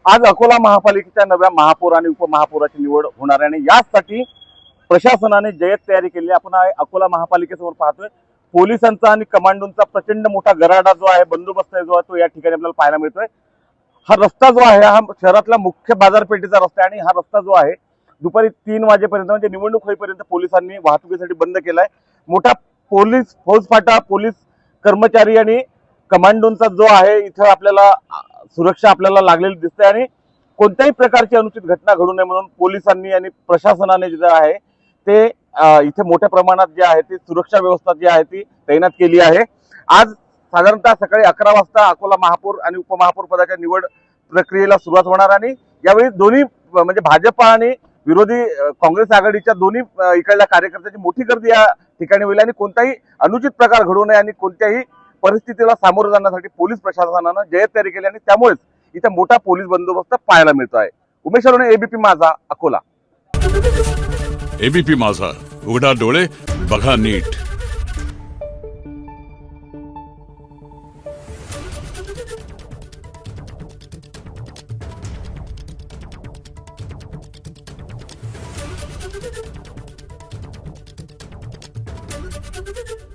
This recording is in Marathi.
आज अकोला महापालिकेच्या नव्या महापौर आणि उपमहापौराची निवड होणार आहे आणि यासाठी प्रशासनाने जय्यत तयारी केली आहे। आपण अकोला महापालिकेसमोर पाहतोय पोलिसांचा आणि कमांडोंचा प्रचंड मोठा गराडा जो आहे, बंदोबस्त जो आहे तो या ठिकाणी आपल्याला पाहायला मिळतोय। हा रस्ता जो आहे हा शहरातला मुख्य बाजारपेठेचा रस्ता आहे आणि हा रस्ता जो आहे दुपारी 3 वाजेपर्यंत म्हणजे निवडणूक होईपर्यंत पोलिसांनी वाहतुकीसाठी बंद केलाय। मोठा पोलीस फौजफाटा, पोलीस कर्मचारी आणि कमांडोंचा जो आहे इथं आपल्याला सुरक्षा आपल्याला लागलेली दिसते आणि कोणत्याही प्रकारची अनुचित घटना घडू नये म्हणून पोलिसांनी आणि प्रशासनाने जे आहे ते इथे मोठ्या प्रमाणात जे आहे ती सुरक्षा व्यवस्था जी आहे ती तैनात केली आहे। आज साधारणतः सकाळी 11 वाजता अकोला महापौर आणि उपमहापौर पदाच्या निवड प्रक्रियेला सुरुवात होणार आणि यावेळी दोन्ही म्हणजे भाजप आणि विरोधी काँग्रेस आघाडीच्या दोन्ही इकडल्या कार्यकर्त्यांची मोठी गर्दी या ठिकाणी होईल आणि कोणताही अनुचित प्रकार घडू नये आणि कोणत्याही परिस्थितीला सामोरं जाण्यासाठी पोलीस प्रशासनानं जय्यत तयारी केली आणि त्यामुळेच इथे मोठा पोलीस बंदोबस्त पाहायला मिळतो आहे। उमेश अरोने, एबीपी माझा, अकोला। एबीपी माझा, उघडा डोळे बघा नीट। Thank you.